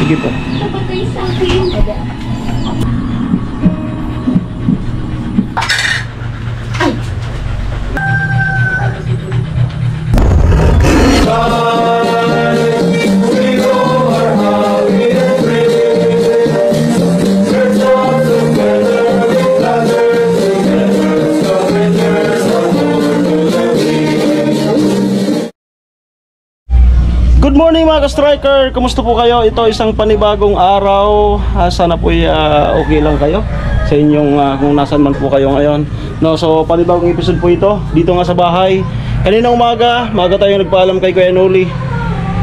Sige po. Napatay sa akin. Ay! Good morning mga ka-striker! Kumusta po kayo? Ito isang panibagong araw. Sana po okay lang kayo sa inyong kung nasan man po kayo ngayon. No, so panibagong episode po ito dito nga sa bahay. Kaninang umaga tayo nagpaalam kay Kuya Noli.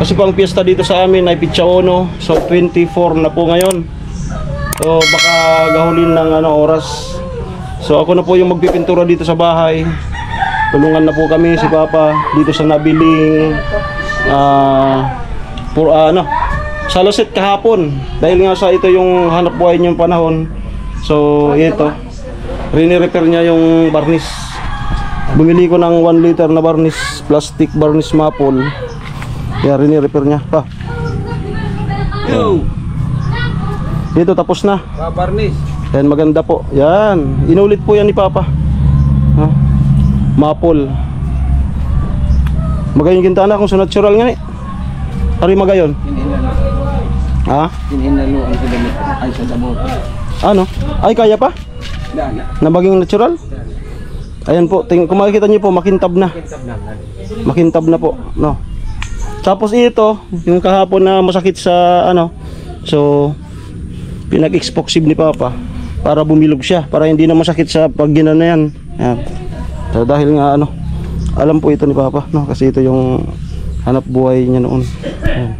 Kasi pang piyesta dito sa amin ay Pitsa Ono. So 24 na po ngayon. So baka gahulin ng oras. So ako na po yung magpipintura dito sa bahay. Tulungan na po kami si Papa dito sa nabiling salasit kahapon dahil nga sa ito yung hanap buhay niyang panahon. So ito rini-repair niya yung barnis. Bumili ko ng 1 liter na barnis, plastic barnis maple. Kaya rini-repair niya pa. Dito tapos na barnis. yan, maganda po yan, inulit po yan ni Papa. Maple magayon gintana kung sa natural nga ni. Ari magayon. Ha? Hinalo ang damit ay sa damo. Ano? Ay kaya pa? Na maging natural? Ayan po, kung makikita niyo po makintab na. Makintab na po, no. Tapos ito, yung kahapon na masakit sa so pinag-expoxive ni Papa para bumilog siya, para hindi na masakit sa pag ginana yan. Ayan. So dahil nga alam po ito ni Papa, no, kasi ito yung hanap buhay niya noon. Ayan.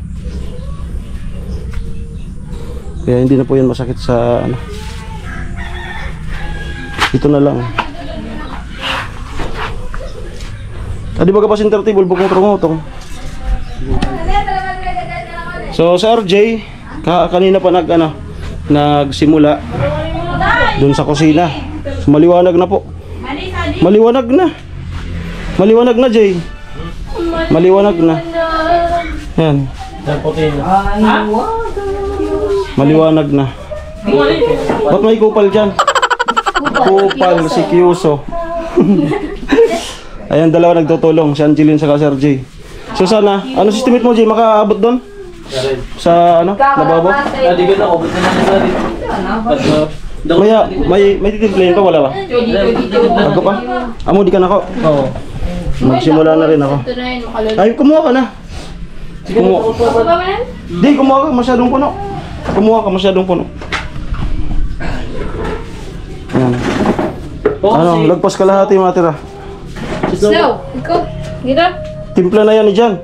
Kaya hindi na po yan masakit sa ito na lang. Tadi ba ka pa center table bukong trungutong. So sa RJ kanina pa nagsimula doon sa kusina. So, maliwanag na po. Maliwanag na Jay. Maliwanag na. Yan. Maliwanag na. Ba't may kupal dyan? Kupal si Kyuso. Ayan, dalawa nagtutulong, si Angeline sa Sir Jay. So sana, ano estimate mo Jay, makaabot doon? Sa lababo? Di ko na abot na May titimplayin pa, wala ba? Ako pa? Amo di ka na ako? Oo. Magsimula na rin ako. Ay, kumuha ka na. Kumuha ka, masyadong puno. Kumuha ka, masyadong puno. Ayan. Lagpas ka lahat yung matira. Slow! Ikaw! Gita! Timpla na yan ni Jan.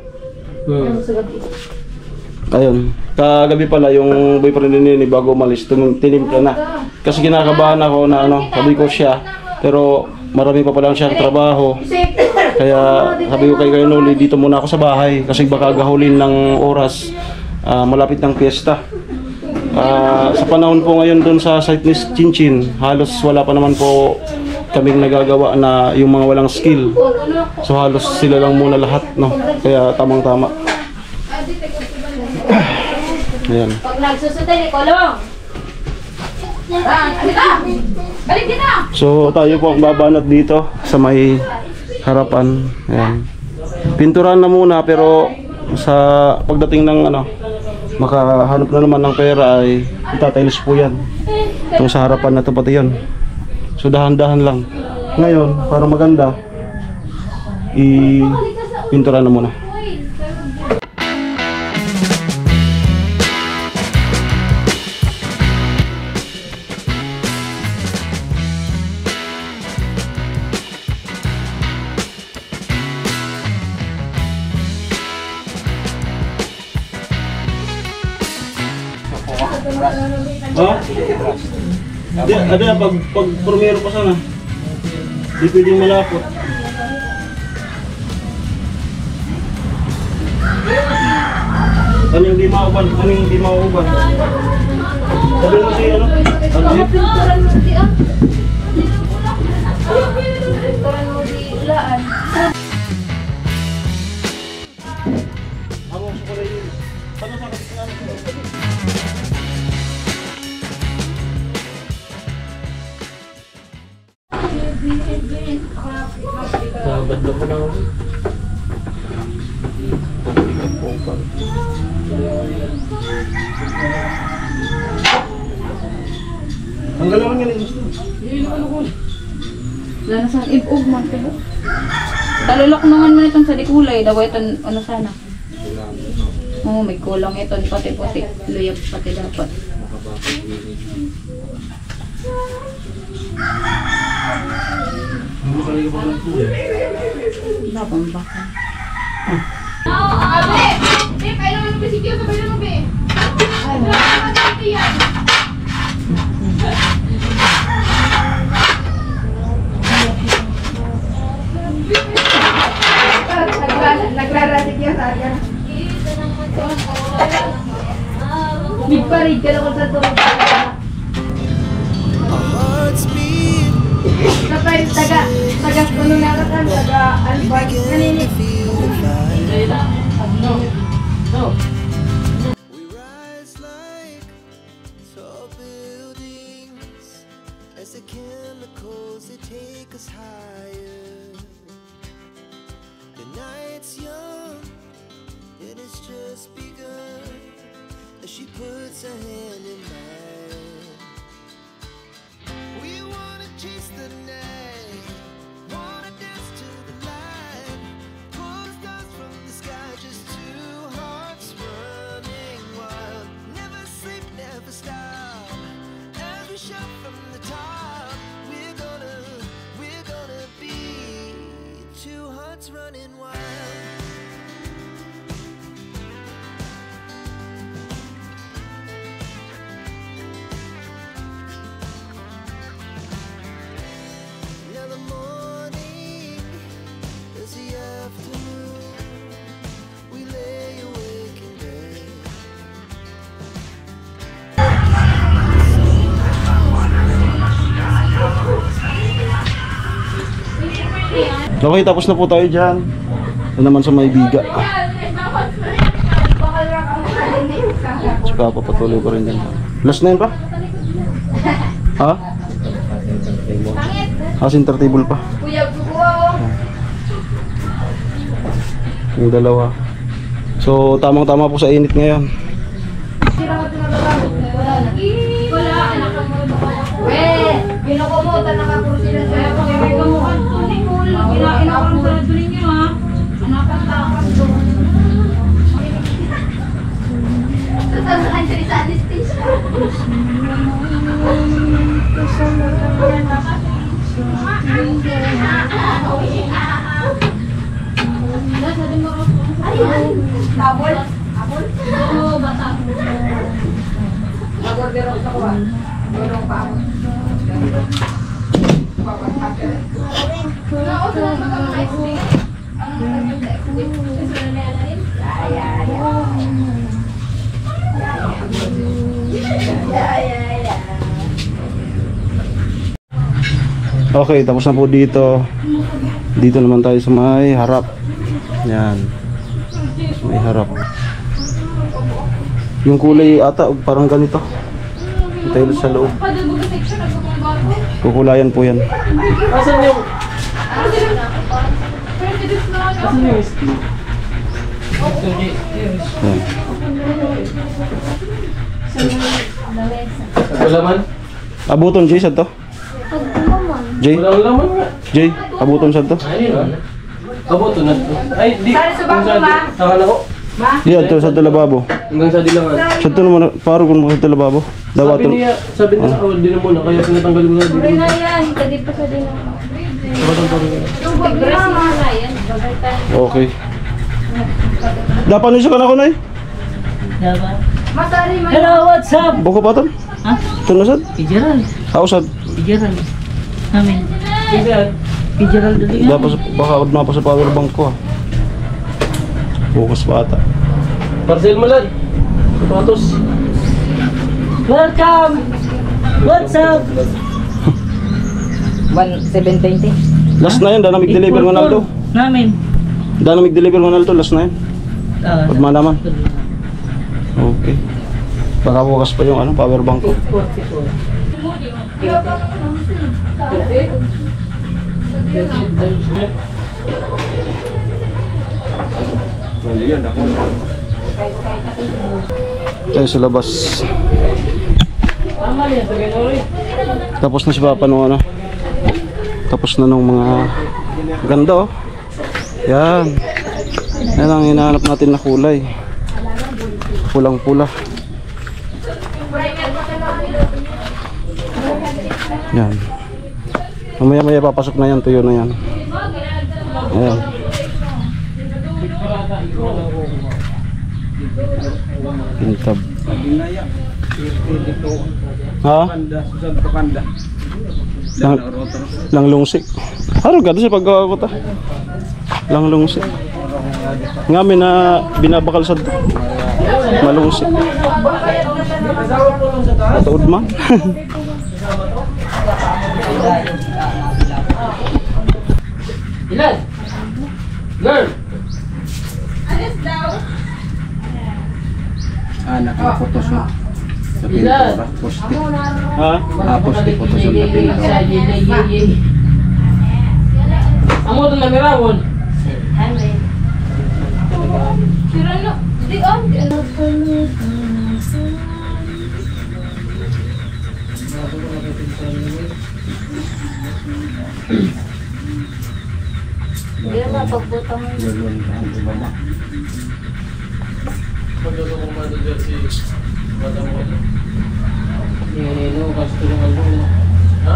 Ayun. Kagabi pala yung boyfriend ni bago umalis, tinimpla na. Kasi kinakabahan ako na sabi ko siya. Pero marami pa pala siyang trabaho. Kaya sabi ko kay Kuya Noli, dito muna ako sa bahay kasi baka gahulin ng oras. Malapit ng piyesta. Sa panahon po ngayon doon sa site ni Chinchin, halos wala pa naman po kaming nagagawa na yung mga walang skill. So halos sila lang muna lahat, no? Kaya tamang-tama. Ayan. Pag nagsusunod ni Kolong! Balik kita! So tayo po ang babanat dito sa may harapan. Ayan. Pinturan na muna pero sa pagdating ng makahanap na naman ng pera ay itatiles po yan. Itong sa harapan na ito pati yun. So dahan-dahan lang. Ngayon para maganda pintura na muna. Ada pag promero pa sana. Di pwedeng malapot. Ano yung di mauban? Ano yung di mauban? Sabi mo si Pinturan mo di Pinturan mo di ulaan. Ako sa kulay yun. Paano sa kapit Badlo ko na ako. Ang galawan nga nito. Lalo sa ibog man ko. Talulok naman man itong sa dikulay. Dawa itong ano sana. Oo, may kulang ito. Pati-pati. Luyab pati dapat. Labang baka. Oo, abe! Be, kailangan mo bisitiyo sa bayan mo, be. Ano? Ano yan? Nagrarasik yan sa akin. Big parid ka lang sa tulog. Kapag taga puno na ka kan, taga alpag, kanini. We rise like tall buildings as the chemicals they take us higher. The night's young, it has just begun as she puts her hand in mine. We wanna chase the night, wanna dance to the light, pull the stars from the sky, just two hearts running wild. Never sleep, never stop, as we shout from the top. We're gonna be two hearts running wild. Now the morning is the afternoon. We lay awake in bed. Okay, tapos na po tayo dyan. Ito naman sa may biga. Tsaka papatuloy pa rin dyan. Last na yun pa? Ha? Center table pa. Kuya, kukuha. Yung dalawa. So, tamang-tama po sa init ngayon. Wala, anak ka mo. Eh, ginukumutan na ka po sila sa iyo. Kaya kamuhan to, Nicole. Kinain ako ng sarado ninyo, ha? Anak ang takas doon. Sasamahan siya sa anesthesia. Tabol? Apol? Oo, bata. Nagorderok sa kuha. Gorong pa ako. Nausunan mo ka mga ice cream? Ang ice cream? Susunan na yan na rin? Okay, tapos na po dito. Dito naman tayo sa may harap. Yan. May harap. Yung kulay ata parang ganito. Tayo sa loob. Kukulayan po yan. Asan yung... Asan yung iski? Yan. Nagulaman? Abuton, Jay, saan to? Jay? Walang laman nga. Jay, abuton saan to? Ayun. Kaboto na to. Ay, di. Saan sa bako, ma? Tangan ako. Di, ito sa lababo. Hanggang sa dilangan. Saan to naman, paro kung sa lababo. Sabi niya, sabi niya sa kawal din muna, kaya sinatanggal mo na Puri din. na yan. Tadi pa sa din ako. Okay. Dapat nyo sa kanako na eh. Masari man. Hello, what's up? Buko pa to? Ha? Tunasad? Pijaral. Ako sad. Pijaral. Amin. Sige. Pijaral dali nga. Dapat baka mapa sa power bank ko ah. Bukas pa ata. Parcel mo lad. Sapatos. Welcome! What's up? 1720. Last na yun, dana mag-deliver Ronaldo. Namin. Dana mag-deliver Ronaldo, last na yun. Pag malaman. Okay. Baka bukas pa yung ano, power bank ko. 44. Tayo sa labas. Tapos na si Papa nung ano. Tapos na nung mga ganda oh. Yan. Yan ang hinahanap natin na kulay. Pulang-pula. Yan. Mamaya-maya papasok na yan, tuyo na yan. Ayan. Pintab. Ha? Lang lungsik. Haro gado sa paggawa ko ta. Lang lungsik. Ngamin na binabakal sa malungsik. Matuod man. Ilan? Girl! Naka-photoshoot sa Ilan? pintura. Post-it. Ha? Post-it photoshoot sa pintura. Amo ito na mirawon. Sira na. Di on. Hindi na mapagbutang mo. Nino, kasto ng album. Ha?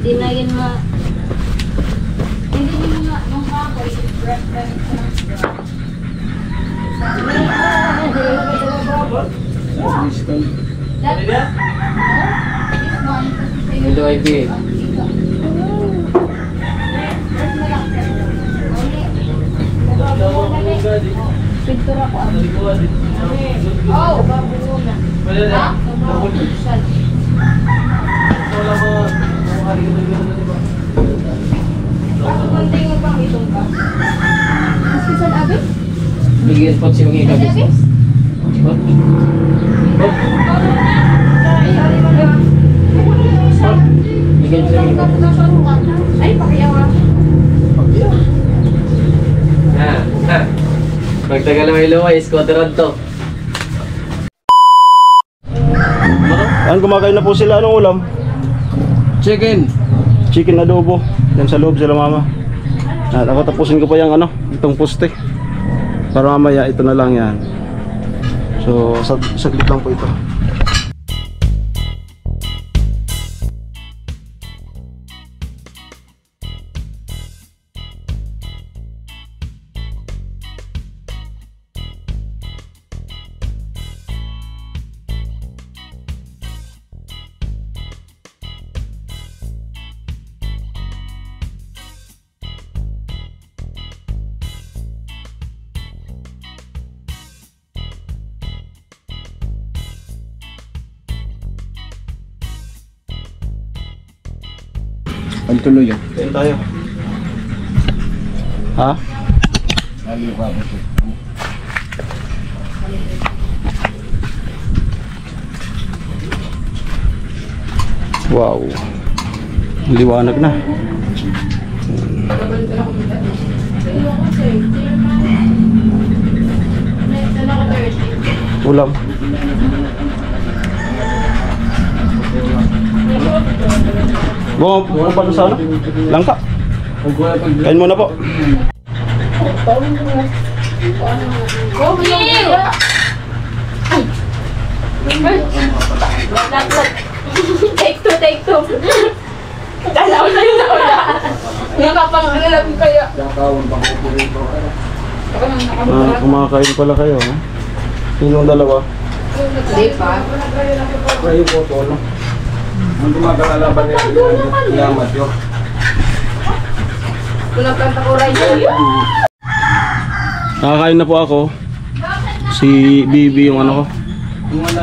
Di na yun hindi yun nung kapoy. Ito ay big. Pintura ko ang oh, bago muna. Ha? Pagkukuntay mo pang itong ka? Kasi saan abis? Bigyan po siya mga ikabis. Abis? Bigyan siya mga ikabis. Ay, pakiyaw ah. Ha. Pagtagal may lumay, squadron to. Ayan, kumakain na po sila. Anong ulam? Chicken. Chicken adobo. Yan sa loob sila mama. At ako tapusin ko pa yung ano, itong poste. Para mamaya ito na lang yan. So, saglit lang po ito. Ang tuloy yun. Kain tayo. Ha? Wow. Liwanag na. Ulam. Bunga pa sa ano? Langka. Kain muna po. Take two. Kala ko na yun na wala. Nakapang-alam kaya. Kumakain pala kayo, ha? Sinong dalawa? Di pa. Kayo po to, no? Ang gumagalaban niya yamat yun. Kulang kanta ko rin yun. Nakakain na po ako. Si Bibi yung ano ko.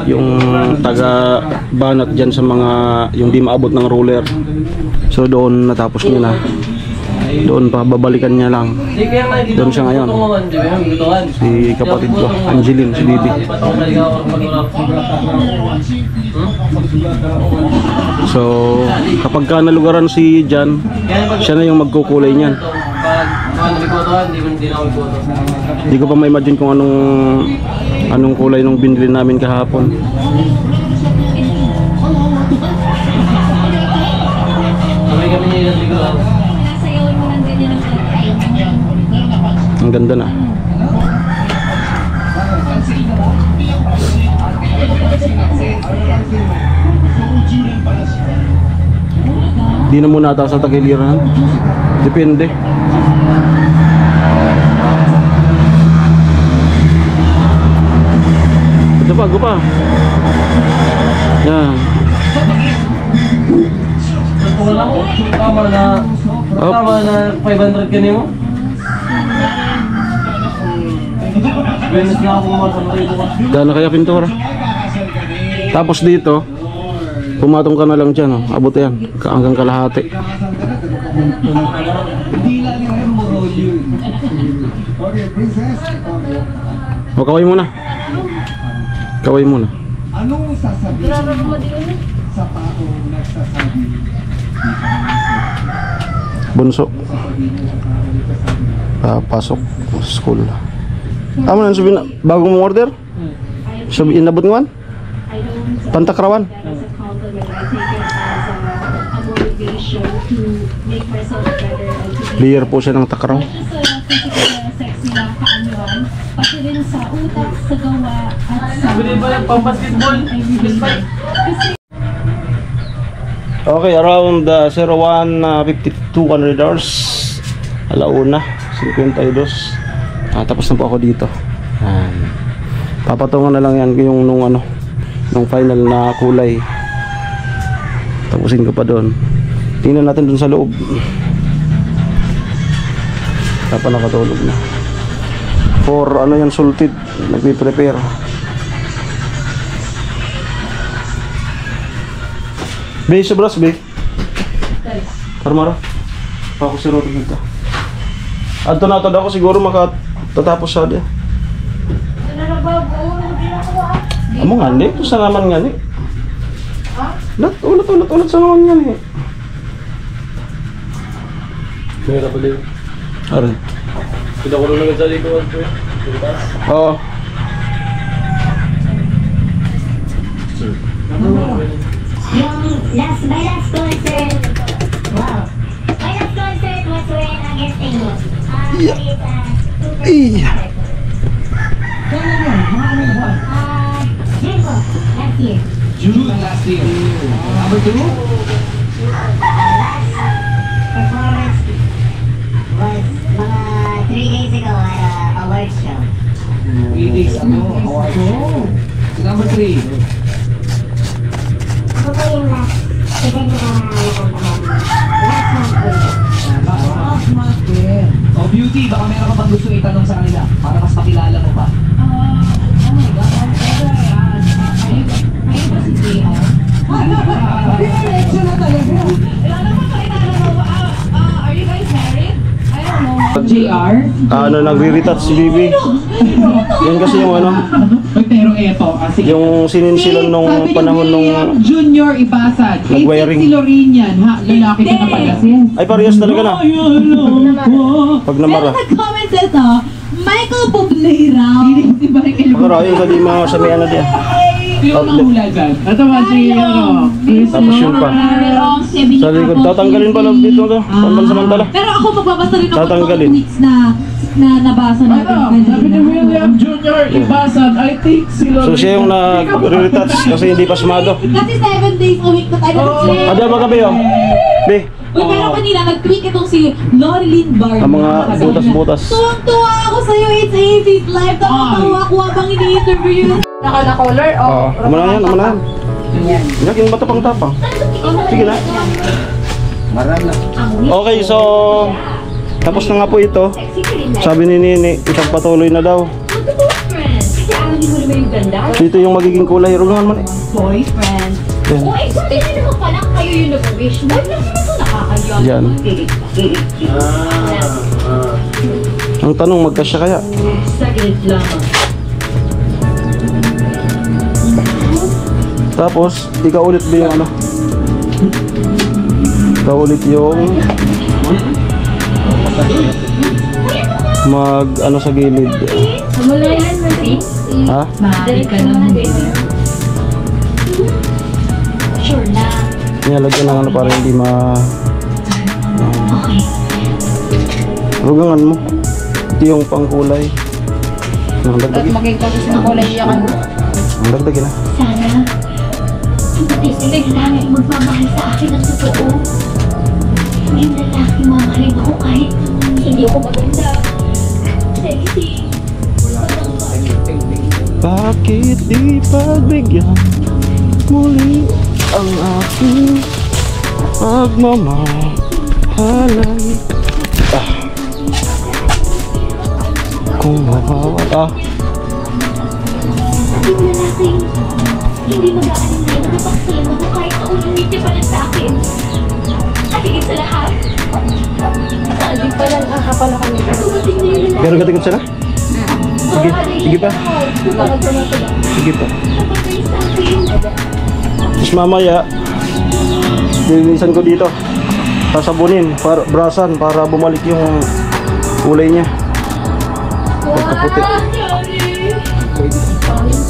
yung taga banat dyan sa mga yung di maabot ng ruler. So doon natapos niya na. Doon pa babalikan niya lang. Hindi kaya nga dito. Doon siya ngayon. Di ba yung gutuhan? Si kapatid ko, Angeline, si Bibi. Di pa ako naligaw ako mag-urap. So kapag ka nalugaran si Jan, siya na yung magkukulay niyan. Pag nabigutuhan, di na ako iguto. Hindi ko pa ma-imagine kung anong kulay nung binili namin kahapon. Sabay kami niya yung liguan. Ang ganda na. Di na muna ata sa tagiliran. Depende. Ito pa, go pa. Yan. Wala ko. Tama na 500 ka niyo mo? Benes na ako masamari ko. Dahil na kaya pintura. Tapos dito, pumatong ka na lang dyan. Oh. Abot yan. Hanggang kalahati. O, kaway muna. Kaway muna. Anong sasabihin sa taong nagsasabi? Bunso. Pasok. School. Amo na sabihin na, bago mong order? Sabi, inabot ngawan? Pantakrawan? Clear po siya ng takraw. Sexy lang kaanyuan, pati rin sa utak, sa gawa, at sa... Sabi ba yung pang-basketball? Okay, around 01:52 hours. Alauna, 52. Tapos na po ako dito. Papatungan na lang yan yung nung final na kulay. Tapusin ko pa doon. Tingnan natin doon sa loob. Tapos nakatulog na. For ano yan, salted. Nagpiprepare. Be, sobras, be. Karmara. Ako si Rodrigo dito. Adto na ako siguro makatatapos sa dia. Amo nga ni, ito sa naman nga ni. Ulat sa naman nga ni. Meron pa din. Aray. Pinakulo lang sa likuan ko eh. Oo. My last concert. Wow. My last concert was when Agustin. June last year. Number 2? Last performance was mga 3 days ago at award show. 3 days ago, award show. Number 3. Ano ba yung last? Second na last month po yun. Oh, Beauty, baka meron ka pang gusto itanong sa kanila para mas makilala mo pa. Oh my God, ayun ba si JR? Diretso na talaga. Are you guys married? I don't know. JR? Nagre-retouch si Bibi. Yan kasi yung Pero eto, sige. yung sininsilan nung panahon nung Junior Ibasag. Nag-wiring. Si Lorraine ha? Lalaki ka na pala siya. ay parehas talaga na. Pag namara. Nag-comment ito, Michael Bublé raw. Pagkarayon sa di mga samihan na diya. Yung nahula dyan. Ito ba si, Tapos yun pa. Sa likod, tatanggalin pala dito to. Pansamantala. Pero ako magbabasa rin ako Tatanggalin. ng tweets na nabasa natin. Sabi ni William Junior Ibasag, I think si Lorraine. So siya yung nag-retouch kasi hindi pasmado. Kasi 7 days a week na tayo nag-tweet. Ada ba kape oh? Be, Uy, pero kanina nag-tweet itong si Lorilyn Barber. ang mga butas-butas. Tuwang-tuwa ako sa'yo, it's Azi's live. Nakatawa ko habang ini-interview. Naka-color? Amo na yan, amo na yan. Yan, ba tapang-tapang? Sige na. Okay, so tapos na nga po ito. Sabi ni Nini, ipagpatuloy na daw. Hindi mo naman yung ganda. Dito yung magiging kulay. Rulangan man eh. Boyfriend. Yan. Oh, eh, kung hindi naman pala kayo yung nag-wish. Wag lang naman ito nakakaya. Yan. Ang tanong, magkasya kaya? Saglit lang. Tapos, ikaw ulit ba yung ano? Ikaw ulit yung mag ano sa gilid. Mamulayan mo din. Ha? Mahali ka naman. Sure na. Nilagyan ng ano para hindi ma... Okay. Rugangan mo. Ito yung pangkulay. Ang At dagdagin. makikita ko sa kulay yakan. Ang dagdagin na. Sana. Titig na magmamahal sa akin ng totoo. Yung lalaki mamahalin ako kahit hindi ako maganda. Sexy. Bakit di pagbigyan muli ang aking pagmamahalan? Kung mawawala. Yung lalaki, hindi mag-aalinay na napaksalan ako kahit naunumit niya pala sa akin. At higit sa lahat, Hindi pa lang kakapala kami. dumating na yung lalaki. Pero gatikot sila? Sige, sige pa. Sige pa. Napagay sa akin. Tapos mamaya, lilinisan ko dito. Sasabunin, para, brasan, para bumalik yung kulay niya. Pagkaputi.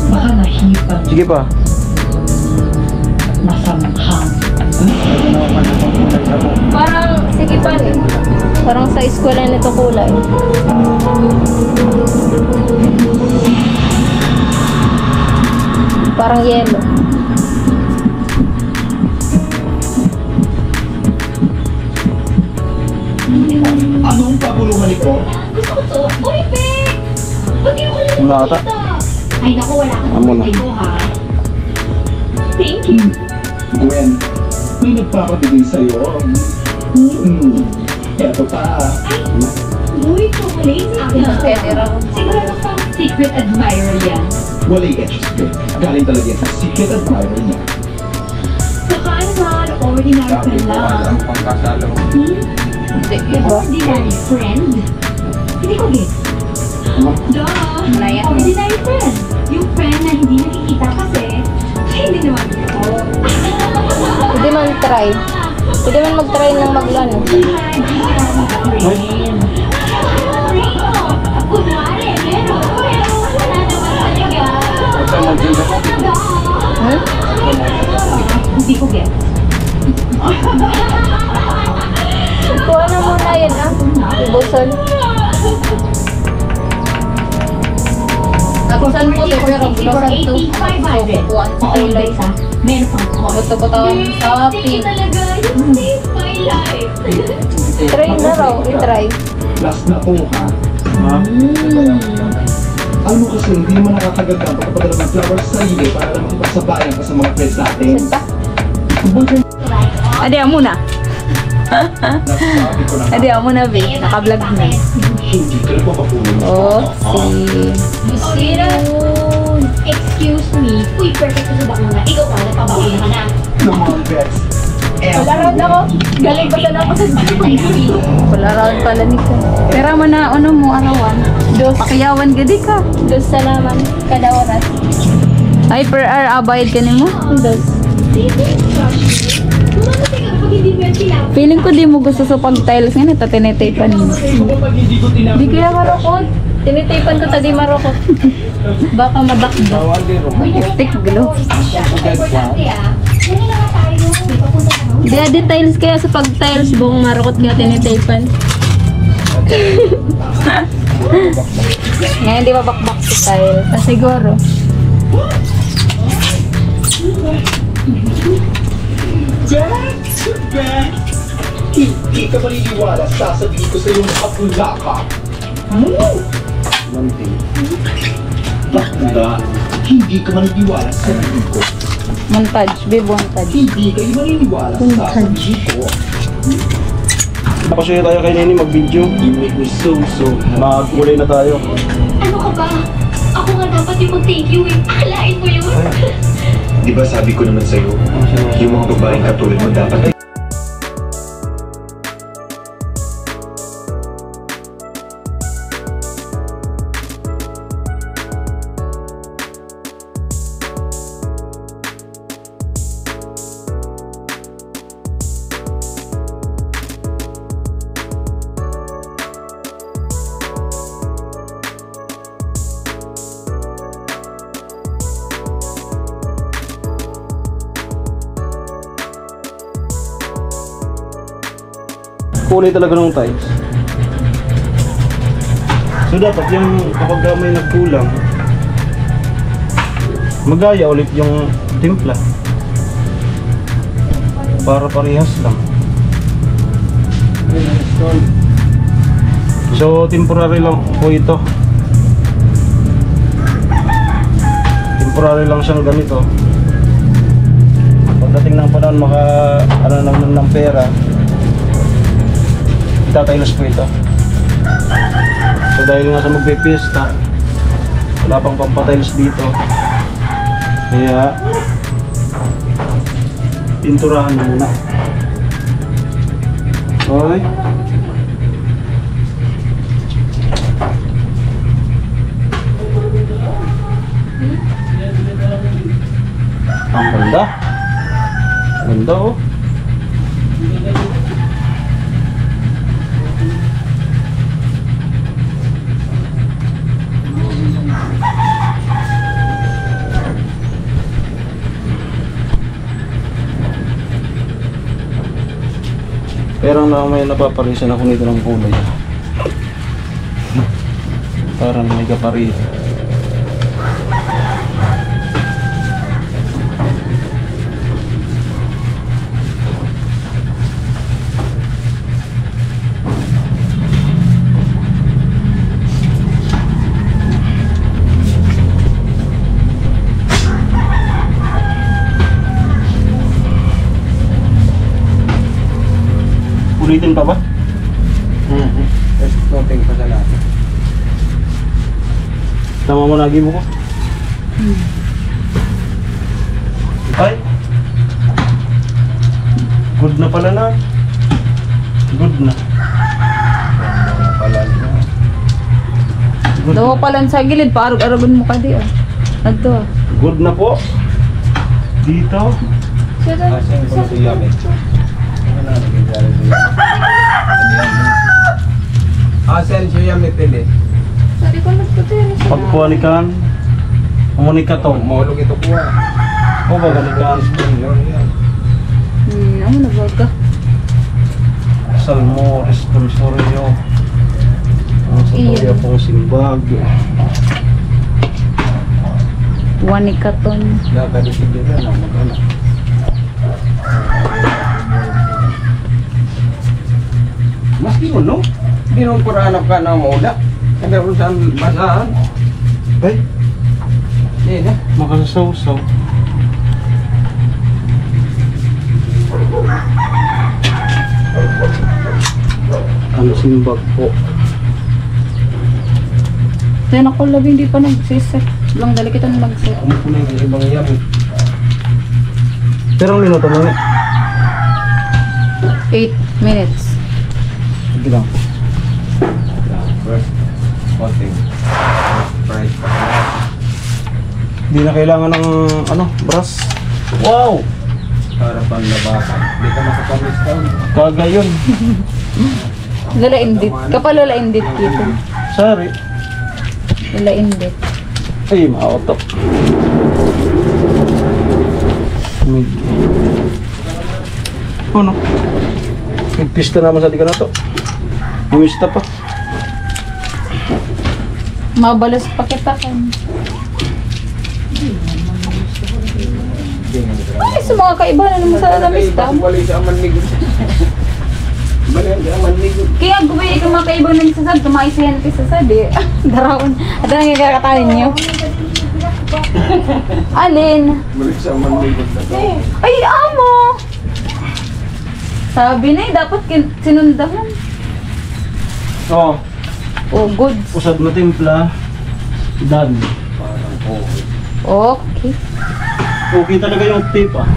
Baka nahipan, Sige pa. masamkhang. Parang, sige pa rin. Parang sa eskwela nito kulay. Parang yellow. Anong pagulungan ito? Gusto ko to. Uy, Peg! Ba't di ako lang Wala ata. Ay, naku, wala kang Amo na. kulay mo, ha? Thank you. Gwen, may nagpapabigay sa'yo. Eto pa. Uy, chocolate. Pwede raw. Sigurado kang secret admirer yan. Walay etchos, galing talaga yan sa secret admirer niya. Saka naman, ordinary friend lang. pangkasalo. Hindi. Ordinary friend? Hindi ko get. Duh! Naya. Ordinary friend. Yung friend na hindi nakikita kasi, hindi naman ako. Pwede man try. Pwede man mag-try ng maglano. Kunwari, pero wala naman talaga. Hmm? Hindi ko get. Kuha na muna yan Buson. Nakusan po ito pero bulosan ito. Kukuhaan sa kulay. Meron pang cost. Buto-butawan sa Thank you pink. talaga. You saved my life. Try na raw. I-try. Last na po, ha? Alam mo kasi, hindi naman nakakaganda kapag naman flowers sa sarili para naman ipagsabayan ka sa mga friends natin. Adi, amo na. Nasasabi ko na Adi, amo na, babe. Naka-vlog na. hindi ka na mapapunan. Oh, si... Excuse me. Uy, perfect ka sa bakuna. Ikaw ka, nagpabakuna ka na. Naman, Bets. Wala round ako. Galing pa sana ako sa Wala round pala nito. Pero mo na, ano mo, arawan. Dos. Pakiyawan gadi ka. Dos salaman. Kada oras. Ay, per hour, abayad ka ni mo? Dos. Feeling ko di mo gusto sa pag-tiles nga, natatinitaypan mo. Di kaya marokot. Tinitaypan ko tadi marokot. Baka madakda. Stick glue. Di adi tiles kaya sa pag-tiles, buong marokot kaya tinitaypan. Ngayon di mabakbak sa tiles. Ah, siguro. Hindi ka maniniwala, sasabihin ko sa iyo na kapula ka. Bakla, hindi ka maniniwala sa sabihin ko. Montage, babe, montage. Hindi kayo maniniwala sa sasabihin ko. Napasuyo tayo kay Nini mag-video. You make me so happy. Magkulay na tayo. Ano ka ba? Ako nga dapat sabi ko thank you eh. Akalain mo yun. Di ba sabi ko naman sa'yo, yung mga babaeng katulad mo dapat kulay talaga ng tiles. So dapat yung kapag may nagkulang, magaya ulit yung timpla para parehas lang. So temporary lang po ito. Temporary lang siyang ganito. Pagdating ng panahon ano naman ng pera, tataylos po ito. So dahil nga sa magpipista, wala pang pampataylos dito, kaya pinturahan muna. Okay. Ang ganda. Ganda oh. Pero may napaparisan ako nito ng kulay. Parang may kapari. Ulitin pa ba? There's nothing pa sa lahat. Tama mo lagi mo ko? Ay! Good na pala na. Good na. Good Dawa pala sa gilid, paarog-arogon mo ka di ah. Nagto ah. Good na po. Dito. Asing ko sa yamin. Asen siya yamin pili. Sorry ko nagputi. Pagpuanikan. Umunika to. Mahulog ito kuha. O ba ganikan? Ano na baga? Salmo, responsorio. Sa Iyan. toya pong simbag. Wanikaton. Nakadisig din na magana. Mas di mo no? Di mo purahanap ka na mauda. Kada kung saan basahan. Ay, Di na. makasasaw-saw. Ang simbag po. Yan ako labing di pa nagsiset. Lang dali kita nag-set. Kumukunin yung ibang yamin. Pero ang minuto mo nga. 8 minutes. Sige lang. First spotting. Price pa. Hindi na kailangan ng brush. Wow! Para panlabasan. Di ka makapamis down. Kagayon. Lalaindit. Kapal lalaindit dito. Sorry. Lalaindit. Ay, mautok. Ano? Nagpista naman sa di ka na to. Bumista pa. Mabalas pa kita kan. Ay, sa mga kaibahan naman sa lamista. Balik sa manligod. Balik sa manligod. Kaya gumay ka mga kaibahan ng sasad. Tumaisihan ka sasad eh. Darawon. At ano yung kakatanin nyo? Alin? Balik sa manligod. Ay, amo! Sabi na eh, dapat sinundahan. Oh, Oh, good. usad mo timpla. Done. Okay. Okay talaga yung tape ah.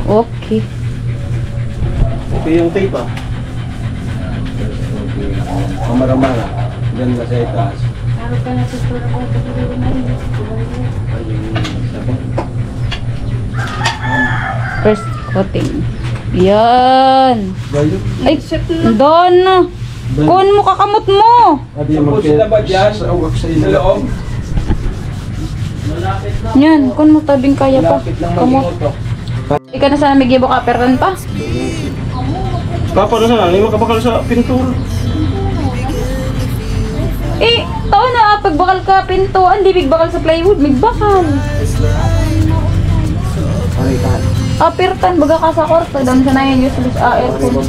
Okay. Okay yung tape ah. Kamara-mara. Ganda sa itaas. First coating. Yan. Bayo. Ay, doon na. Kuhan mo kakamot mo. Adi Tapos sila ba dyan? Sa loob? Yan, kuhan mo tabing kaya pa. Lapit lang Kamot. mag-ingot to. Ika na sana may gibo ka pertan pa. Papa na sana, hindi makabakal sa pintura. Eh, tao na, pagbakal ka pinto, hindi bigbakal sa plywood, migbakal. Pertan, baga ka sa korte, doon sa na yun, useless aircon.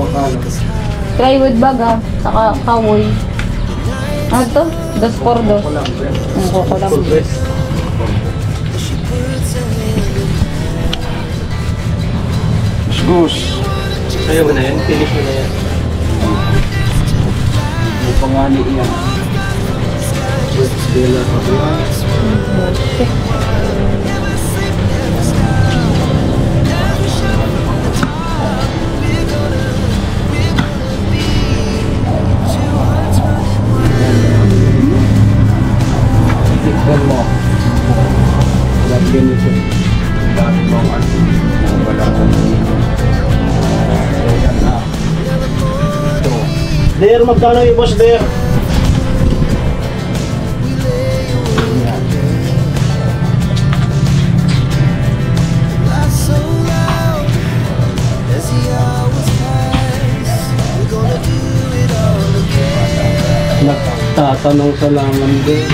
Plywood baga, saka kawoy. Ano to? 2x2. Ang kukulang. Gus. Ayaw mo na yan, finish mo na yan. May pangani yan. Sila pa ba? Tignan mo. Lagyan nito. Dami mo ang wala ka dito. Ayan na. Ito. Der, magkano yung boss der? So loud as the hours pass, we're gonna do it all again. Nagtatanong sa langan din.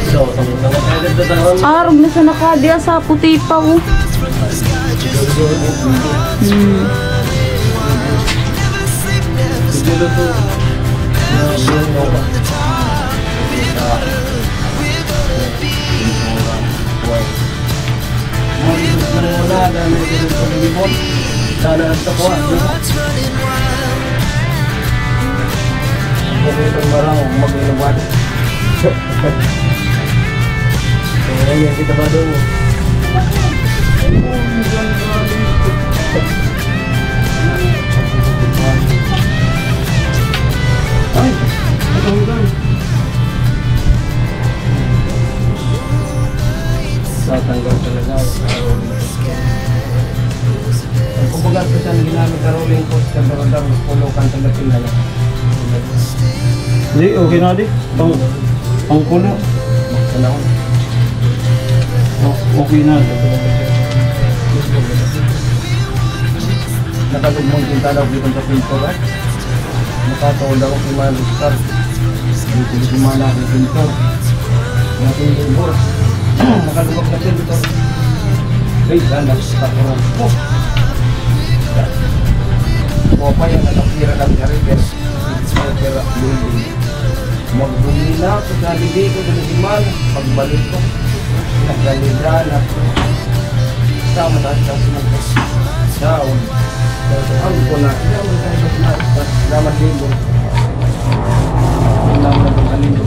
So, agad na taon. Arog na sa nakadya sa puti pa, oh. Siguro to. Muna, dami ko sa libon. Sana ang tapuan. Kung itong marang mag-inuwan. Ayan, kita ba doon? Ay, matanggal. Tatanggal talaga. Ang kumbagat ko siyang ginamit na rolling post ka barandang pulo kang tagapin na lang. Di, okay na di. Pang kulo. Magsanahon. Okay na. Nakalugmong kinta daw dito sa pinto ba? Nakataon daw kung malustar. Dito dito mana ang pinto. Natin libur. Nakalugmong na pinto. Wait, anak, tapuran po. Opa yung nakapira ng karibes. Nakapira building. Magdumi na ako sa libi ko sa liman. Pagbalik ko. Nagalidan ako. Sama tayo sa sinagpas. Saon. Ang ko na. Salamat libo. Salamat sa libo.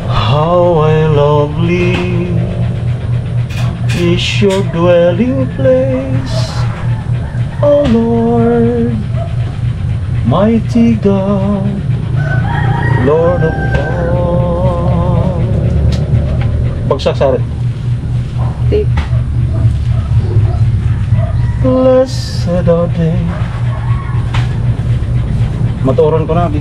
How I lovely is your dwelling place, O Lord, mighty God, Lord of all. Bagsak sari. Tape. Blessed are they. Matuoran ko na di.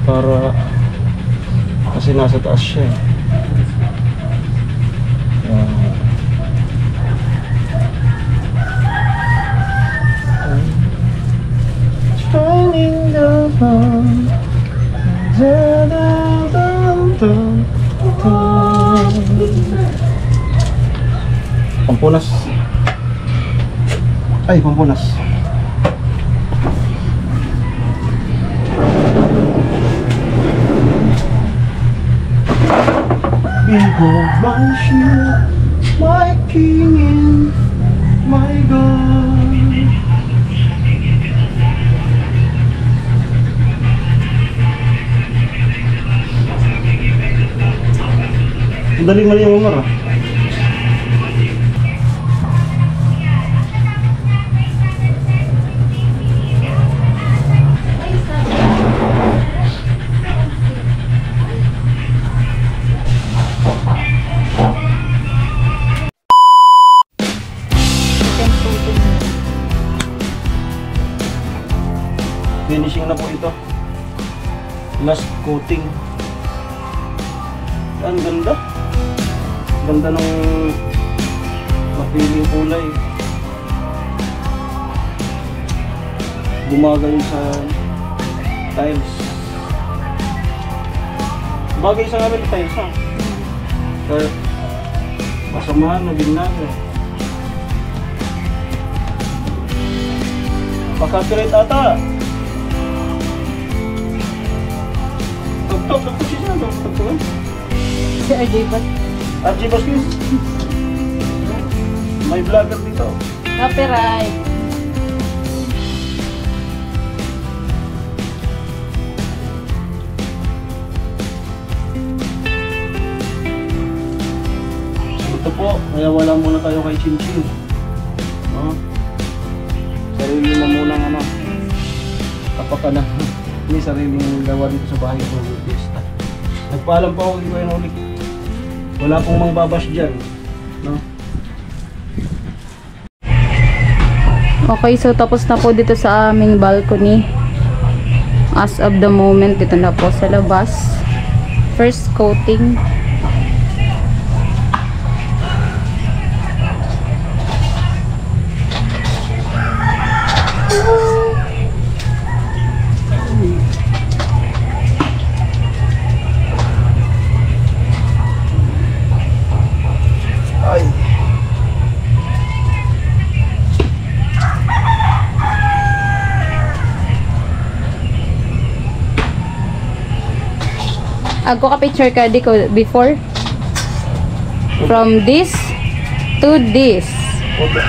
Para kasi nasa taas siya. Shining down, Pampunas. Ay, Pampunas. Behold my shield, my king and my God. Dali mali yung umar. Finishing na po ito. Last coating. Ang ganda. Ganda ng mapiling kulay. Bumagay sa tiles. Bagay sa amin tiles ha. Kaya masamahan na ginagawa. Pagka-create ata. Tugtog siya. Tugtog. Si RJ Bat. RJ Baskis. May vlogger dito. Copyright. Ito po, kaya wala muna tayo kay Chin Chin. No? Sarili na muna ng ano. Kapag na. May sariling gawa dito sa bahay ko ng pista. Nagpaalam pa ako dito yung ulit. Wala pong mangbabash dyan. No? Okay, so tapos na po dito sa aming balcony. As of the moment, dito na po sa labas. First coating. Ay. Ako ka picture ka di ko before. From this to this. Okay.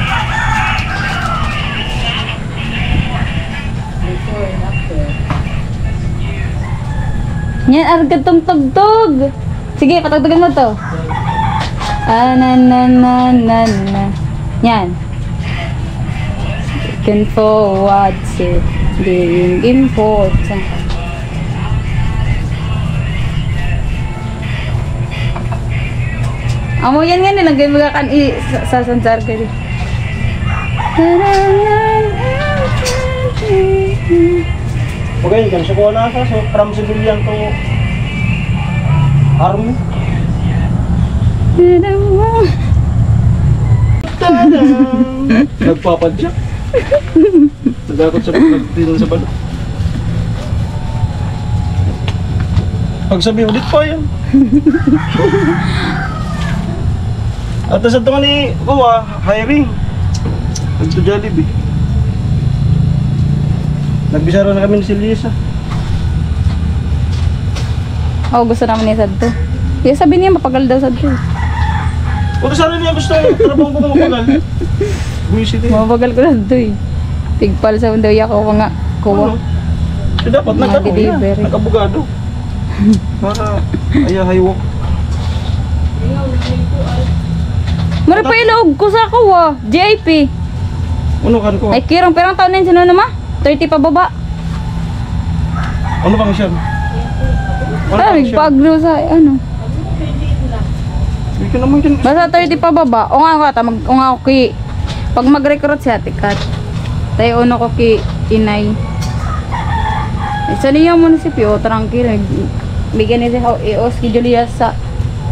Yan, argad tong tugtog. Sige, patugtugan mo to. Na na na na na. Yan. Looking forward to being important. Amo yan nga nilang game kan sa sansar ka di. Okay, kan sa kuha na sa so, from civilian to army. Nagpapadyak. Nagakot sa pagtitin sa balo. Pagsabi ulit pa yan. At sa tungan ni Kuwa, hiring. Nagto Jollibee. Nagbisaro na kami ni Silisa. Oh, gusto naman niya sad to. Kaya sabi niya mapagal daw sad to. Kung sana niya gusto, trabaho ko mapagal. Buisit eh. Mapagal ko sad to eh. Tigpal sa daw ako mga kuwa. So, dapat Delivery. nag-abogado. Para ayahaywok. Mara pa ilog ko sa kuwa. JP. Ano kan ko? Ay kirang perang taon na yun sino naman? 30 pa baba. Ano bang siya? Ay, paglo sa ano. Hindi ka naman dyan. Basta 30 pa baba. O nga ta o nga ko ki. Pag mag-recruit siya tikat. Tayo uno ko ki inay. Isa niya munisipyo, tranquil. Bigyan niya siya EOS ki Julia sa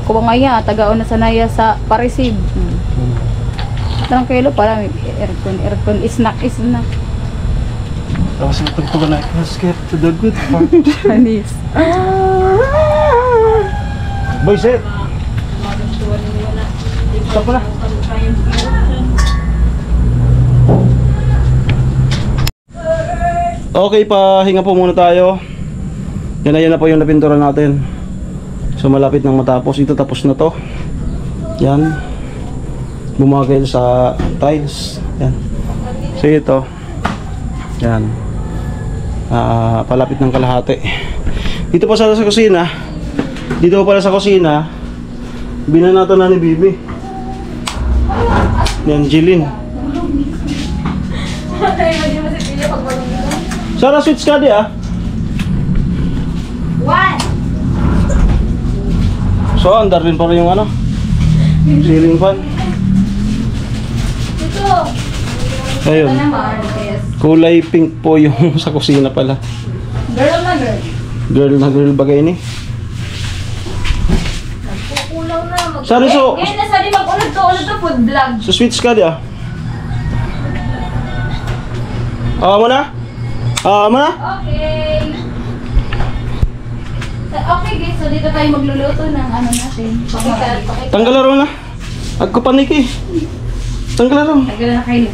Kubangaya, taga-una sa naya sa pareceive. Tranquilo para aircon snack. Tapos natugtugan na, let's get to the good part. Anis. Boy, set. Stop mo na. Okay, pahinga po muna tayo. Yan na po yung napintura natin. So malapit nang matapos. Ito tapos na to. Yan. Bumagay sa tiles. Yan. So ito. Yan. Palapit ng kalahati. Dito pa sa kusina. Dito pa pala sa kusina. Binanatan na ni Bibi. Ni Angeline. Sarah, switch ka di ah. One. So, andar din pa rin yung ano. Ceiling fan. Ito. Ayun. Ano Marites? Kulay pink po yung sa kusina pala. Girl na girl. Girl na girl bagay ni. Kulang na. Sorry, so- Ngayon na sali mag-ulit to food vlog. So, switch ka di ah. Mo na? Mo na? Okay. Okay guys, so dito tayo magluluto ng ano natin. Pakita. Tanggal laro na. Agko panik eh. Tanggal laro. Tagal na kayo.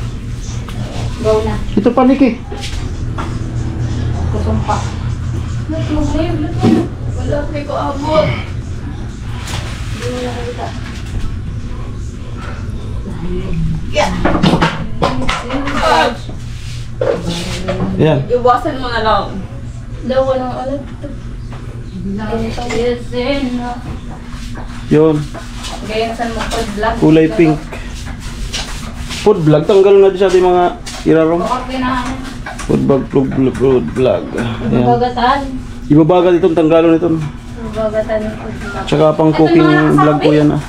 Go na. Ito panik eh. Kusumpa. Wala ko abot. Hindi mo nakita. Yan. Iwasan mo na lang. Daw walang alam ito. Listen na. Yun. Gaya na saan mo food vlog. Kulay pink. Food vlog. Tanggal na din sa ating mga irarong. Okay na ano. Food vlog. Ayan. Bagatan. Ibabagal itong tanggalon itong. Bagatan yung food vlog. Tsaka pang cooking vlog po yan ah.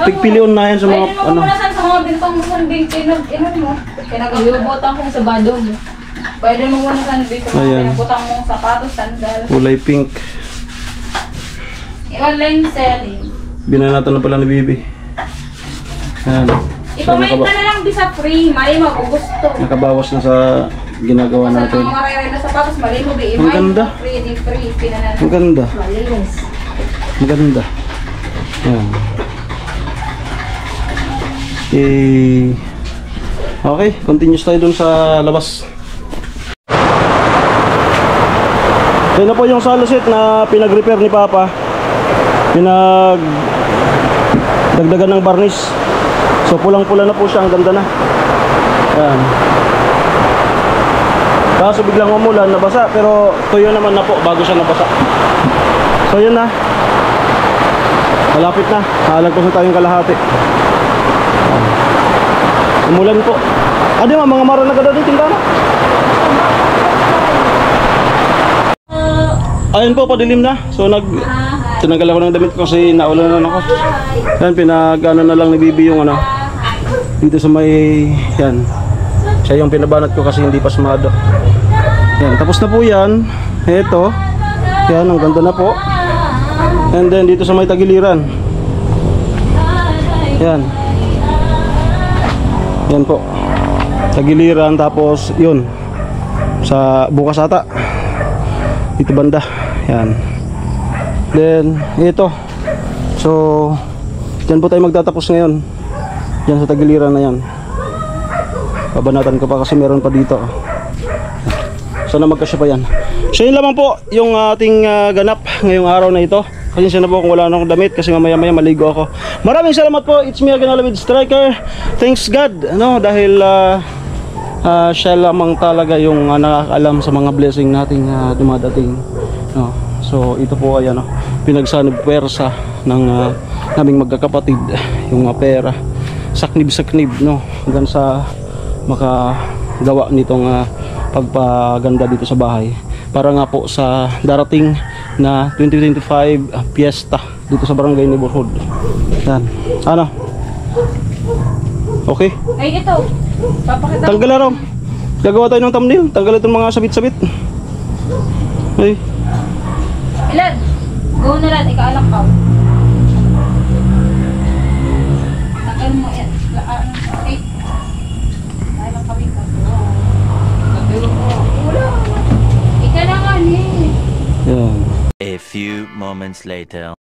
Pigpilion na yan sa mga Pwede mo ano. muna saan sa mga bintang mo saan inon mo. Kinagabutan ko sa badong. Pwede mo muna saan dito mga Ayan. pinabutang mong sapatos, sandal. Kulay pink. I-online selling. Binanatan na pala ni Bibi. Ayan. So, Ipamahit ka na lang di sa free. Mali magugusto. nakabawas na sa ginagawa Sa natin. mga marere na sapatos, mali mo di Ang ganda. Free, di free. Pinanan. Maganda. Malinis. Maganda. Ayan. Okay, continuous tayo dun sa labas. Yan na po yung salusit na pinag-repair ni Papa. Dagdagan ng varnish. So pulang-pula na po siya, ang ganda na. Ayan. Kaso biglang umulan, nabasa, pero tuyo naman na po bago siya nabasa. So yun na. Malapit na. Halagpas na tayong kalahati. Umulan po. Di ba mga maro na ganda dito tindahan? Ayun po, padilim na. So tinanggal ako ng damit ko kasi naulanan ako. Yan, pinag-ano na lang ni Bibi yung ano. Dito sa may, yan. Siya yung pinabanat ko kasi hindi pasmado. Yan, tapos na po yan. Ito. Yan, ang ganda na po. And then dito sa may tagiliran. Yan. Yan po. Tagiliran, tapos yun. Sa bukas ata. Dito banda. Yan. Then ito. So diyan po tayo magtatapos ngayon. Diyan sa tagiliran na yan. Babanatan ko pa kasi meron pa dito. Sana magkasya pa yan. So yun lamang po yung ating ganap ngayong araw na ito. Pasensya na po kung wala na akong damit kasi mamaya maligo ako. Maraming salamat po. It's me again, Alamid Striker. Thanks God, dahil siya lamang talaga yung nakakaalam sa mga blessing nating dumadating. So ito po ay pinagsanib pwersa ng naming magkakapatid, yung pera. Saknib hanggang sa makagawa nitong pagpaganda dito sa bahay. Para nga po sa darating na 2025 fiesta dito sa barangay neighborhood. Yan. Ano? Okay? Ay, ito. Papakita. Tanggal araw. Gagawa tayo ng thumbnail. Tanggal itong mga sabit-sabit. Okay. Ilan? Go na lang, ikaalang ka. Tanggal mo yan. Okay. Ay, magkawin ka. Wala. Ika na nga ni. Yan. A few moments later.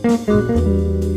Thank you.